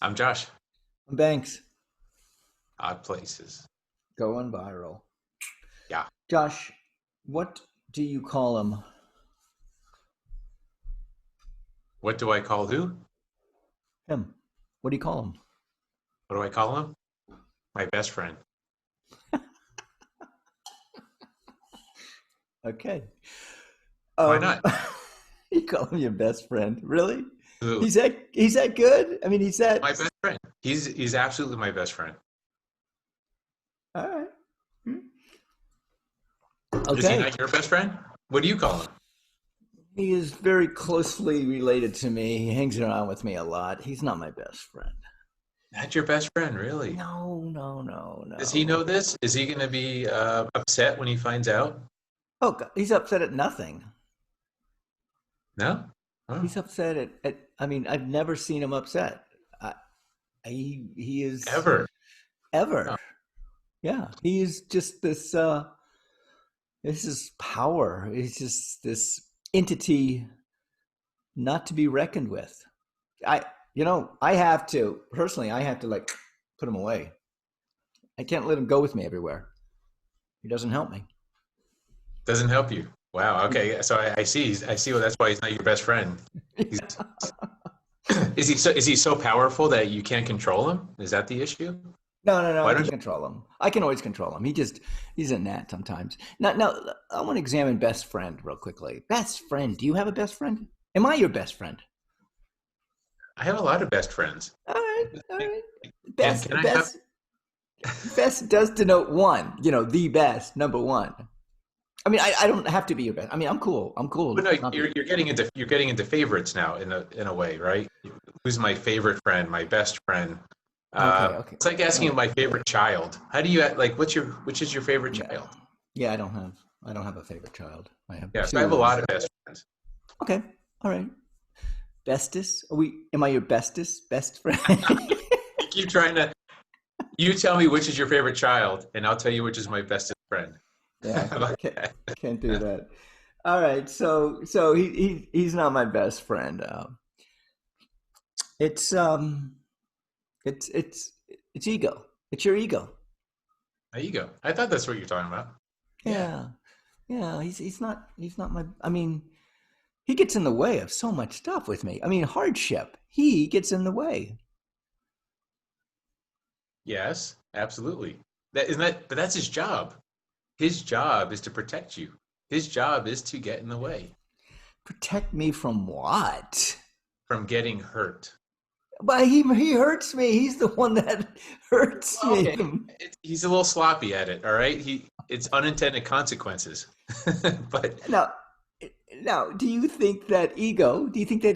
I'm Josh. Banks Odd places. going viral. Yeah. Josh, what do you call him? What do I call who? Him. What do you call him? What do I call him? My best friend. Okay. Why Um, not? you call him your best friend. Really? Who? He's that good? I mean, he's My that. best friend. He's absolutely my best friend. All right. Hmm. Is he Okay. not your best friend? What do you call him? He is very closely related to me. He hangs around with me a lot. He's not my best friend. Not your best friend, really. No, no, no, Does he no. know this? Is he going to be upset when he finds out? Oh, God, he's upset at nothing. No? Oh, He's upset I mean, I've never seen him upset. I, he is ever. Oh, ever. Yeah, he is just this is power. He's just this entity not to be reckoned with. I I have to personally I have to like put him away. I can't let him go with me everywhere. He doesn't help me. doesn't help you. Wow. Okay. So I see. I see. Well, that's why he's not your best friend. He's, is he so powerful that you can't control him? Is that the issue? No, no, no. I Why can don't you? control him. I can always control him. He's a gnat sometimes. Now, I want to examine best friend real quickly. Best friend. Do you have a best friend? Am I your best friend? I have a lot of best friends. All right, all right. Can Best, can I have? best, best does denote one. The best, number one. I mean, I don't have to be your best. I mean, I'm cool. I'm But cool. no, Not be. you're getting into favorites now in a way, right? Who's my favorite friend? My best friend? Okay, okay. It's like All asking right. my favorite child. How do you like? Which is your favorite Yeah, child? yeah. I don't have a favorite child. I have Yeah, so I have a two. lot of best friends. Okay, all right. Bestest? Are we? Am I your bestest? Best friend? You keep trying to. You tell me which is your favorite child, and I'll tell you which is my bestest friend. Yeah, How about can't that? can't do that. All right, so he's not my best friend. It's it's it's it's ego. It's your ego. There you go. I thought that's what you're talking about. Yeah. Yeah, yeah. He's not my. I mean, he gets in the way of so much stuff with me. I mean, hardship. He gets in the way. Yes, absolutely. That isn't that, but that's his job. His job is to protect you. His job is to get in the way Protect me from what? from getting hurt. But he hurts me. He's the one that hurts Well, me. okay, he's a little sloppy at it. All right, it's unintended consequences. But Now, now, do you think that ego? Do you think that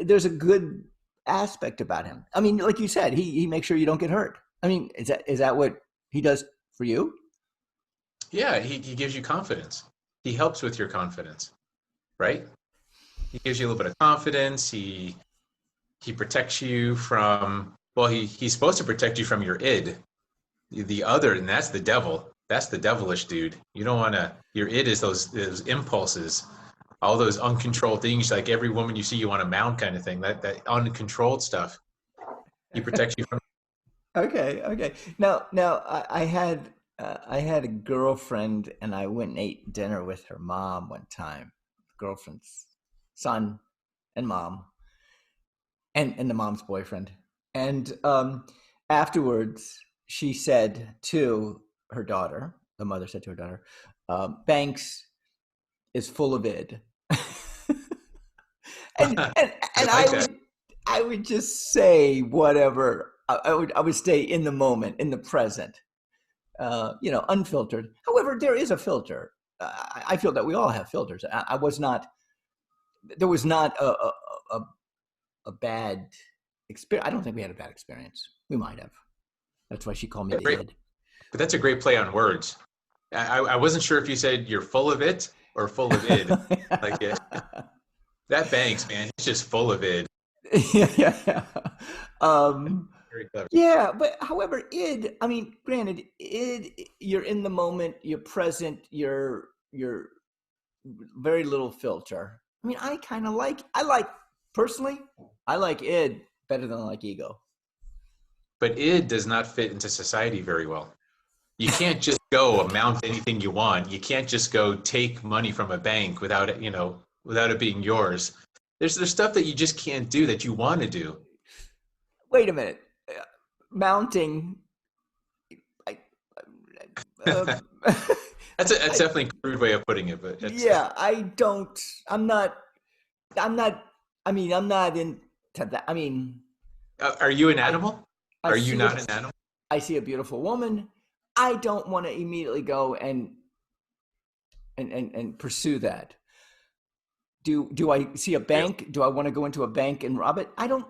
there's a good aspect about him? I mean, like you said, he makes sure you don't get hurt. I mean, is that what he does for you? yeah, he gives you confidence. He helps with your confidence, right? He gives you a little bit of confidence. He protects you from, well, he's supposed to protect you from your id, the other, and that's the devil. That's the devilish dude. You don't want to. Your id is those impulses, all those uncontrolled things. Like every woman you see, you want to mount, kind of thing. That uncontrolled stuff. He protects you from. Okay, okay. Now, I had a girlfriend, and I went and ate dinner with her mom one time. Girlfriend's son and mom, and the mom's boyfriend. And afterwards, she said to her daughter, the mother said to her daughter, "Banks is full of id." and and I and like I that. would I would just say whatever. I would stay in the moment, in the present, unfiltered. However, there is a filter. I feel that we all have filters. I was not. There was not a, a bad experience. I don't think we had a bad experience. We might have. That's why she called me the Great, id. but that's a great play on words. I wasn't sure if you said you're full of it or full of id. Like that Banks, man, he's just full of id. yeah, yeah, yeah. Um, Very clever. yeah, but however, id. I mean, granted, id. You're in the moment. You're present. You're very little filter. I mean, I kind of like. I like personally. I like id better than I like ego. But id does not fit into society very well. You can't just go amount anything you want. You can't just go take money from a bank without it, without it being yours. There's stuff that you just can't do that you want to do. Wait a minute. Mounting. I, uh, That's I, definitely a crude way of putting it, but it's yeah, I don't. I'm not. I'm not. I mean, I'm not into that. I mean, are you an I animal? I Are you see a not an animal? I see a beautiful woman. I don't want to immediately go and pursue that. Do I see a Really? bank? Do I want to go into a bank and rob it? I don't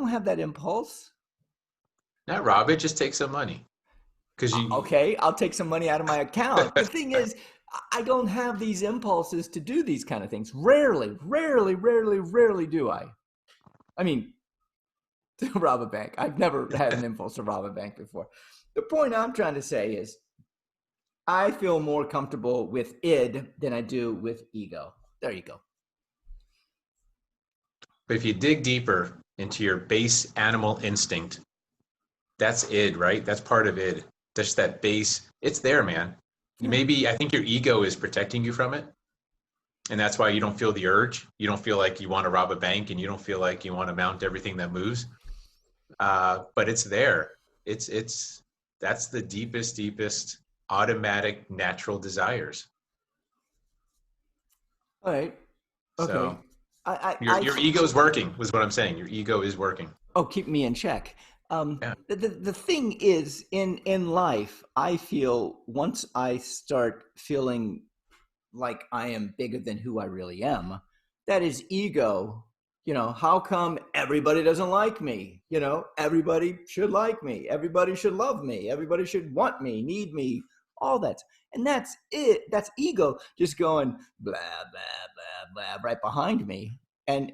have that impulse. Not rob it, just take some money. Because you Okay, I'll take some money out of my account. The thing is, I don't have these impulses to do these kind of things. Rarely, rarely, rarely, rarely do I. I mean, to rob a bank. I've never had an impulse to rob a bank before. The point I'm trying to say is I feel more comfortable with id than I do with ego. There you go. but if you dig deeper into your base animal instinct, that's id, right? That's part of id. Just that base, it's there, man. Yeah. Maybe I think your ego is protecting you from it. And that's why you don't feel the urge. You don't feel like you want to rob a bank and you don't feel like you want to mount everything that moves. But it's there. It's that's the deepest automatic natural desires. All right. Okay. So your I ego's working was what I'm saying. Your ego is working. oh, keep me in check. Yeah. The thing is, in life, I feel once I start feeling like I am bigger than who I really am, that is ego. How come everybody doesn't like me? Everybody should like me. Everybody should love me. Everybody should want me, need me, all that. And that's it. That's ego just going blah, blah, blah, blah, right behind me. And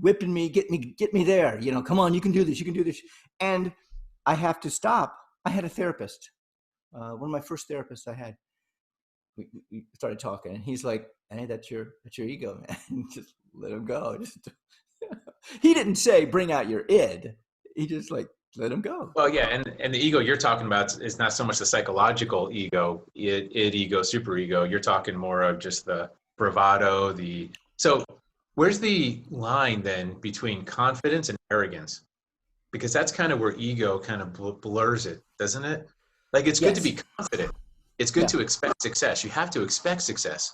whipping me, get me there. Come on, you can do this. You can do this. And I have to stop. I had a therapist. One of my first therapists I had, we started talking, and he's like, "Hey, that's your ego, man. Just let him go." He didn't say bring out your id. He just like let him go. Well, yeah, and the ego you're talking about is not so much the psychological ego, id ego, superego. You're talking more of just the bravado, the so where's the line then between confidence and arrogance? Because that's kind of where ego kind of blurs it, doesn't it? Like it's good to Yes. be confident. It's good Yeah. to expect success. You have to expect success,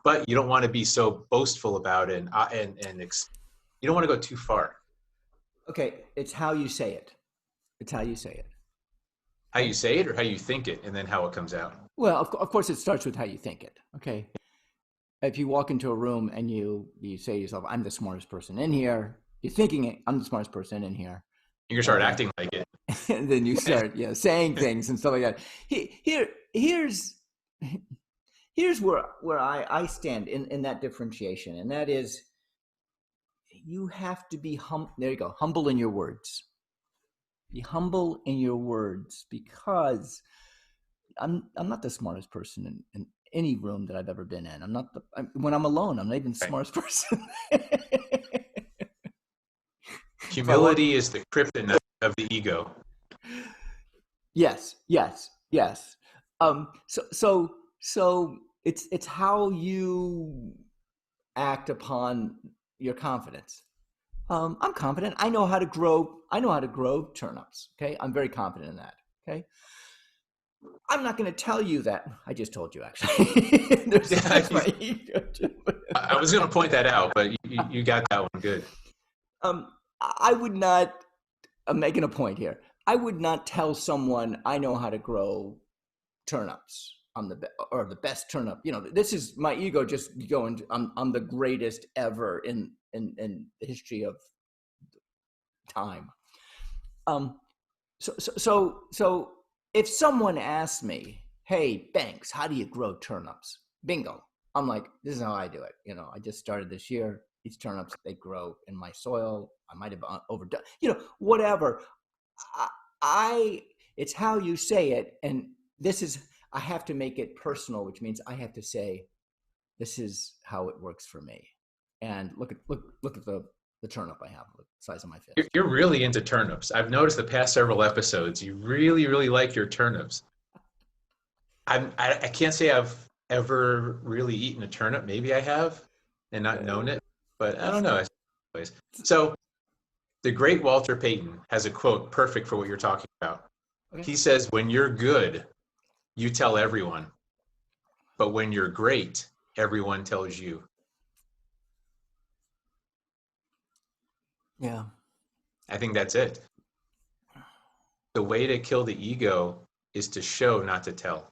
but you don't want to be so boastful about it, you don't want to go too far. Okay. It's how you say it. It's how you say it. How you Okay. say it or how you think it, and then how it comes out. Well, of course, it starts with how you think it. Okay. If you walk into a room and you say to yourself, "I'm the smartest person in here," you're thinking it. I'm the smartest person in here. You can start And acting like it. and then you start saying things and stuff like that. Here's where I stand in that differentiation, and that is you have to be there you go, humble in your words. Be humble in your words, because I'm not the smartest person in any room that I've ever been in. When I'm alone, I'm not even the Right. smartest person. If I walk Humility is the kryptonite of the ego. Yes, yes, yes. So it's how you act upon your confidence. I'm confident. I know how to grow. I know how to grow turnips. Okay, I'm very confident in that. Okay, I'm not going to tell you that. I just told you actually. That's Yeah, my ego. I was going to point that out, but you got that one good. um, I would not. I'm making a point here. I would not tell someone I know how to grow turnips. I'm the best turnip. This is my ego just going. I'm the greatest ever in the history of time. Um, so if someone asks me, "Hey, Banks, how do you grow turnips?" Bingo. I'm like, this is how I do it. I just started this year. These turnips, they grow in my soil. I might have overdone. Whatever. I, I it's how you say it, and this is I have to make it personal, which means I have to say this is how it works for me. And look at the the turnip I have, the size of my You're, fist. you're really into turnips. I've noticed the past several episodes. You really, really like your turnips. I can't say I've ever really eaten a turnip. Maybe I have and not known it, but I don't know. So the great Walter Payton has a quote perfect for what you're talking about. Okay. He says, "When you're good, you tell everyone, but when you're great, everyone tells you." Yeah. I think that's it. The way to kill the ego is to show, not to tell.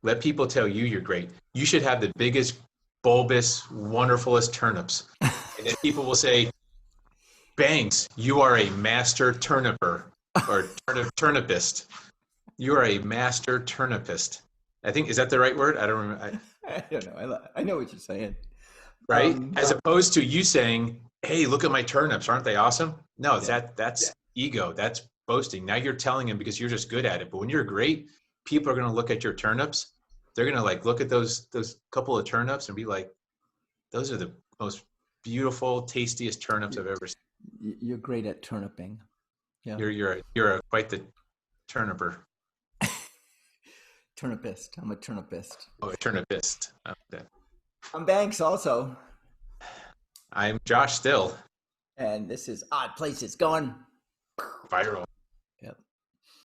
Let people tell you you're great. You should have the biggest, bulbous, wonderfulest turnips. And then people will say, Banks, you are a master turniper or turnipist. You are a master turnipist. I think, is that the right word? I don't remember. I don't know. I know what you're saying. Right? As opposed to you saying, hey, look at my turnips. Aren't they awesome? No, Yeah. that's ego. That's boasting. Now you're telling them because you're just good at it. But when you're great, people are going to look at your turnips. They're going to like look at those couple of turnips and be like, those are the most beautiful, tastiest turnips I've ever seen. You're great at turniping. Yeah. You're quite the turniper. Turnipist. I'm a turnipist. Oh, a turnipist. Okay. I'm Banks also. I'm Josh Still. And this is Odd Places going Viral.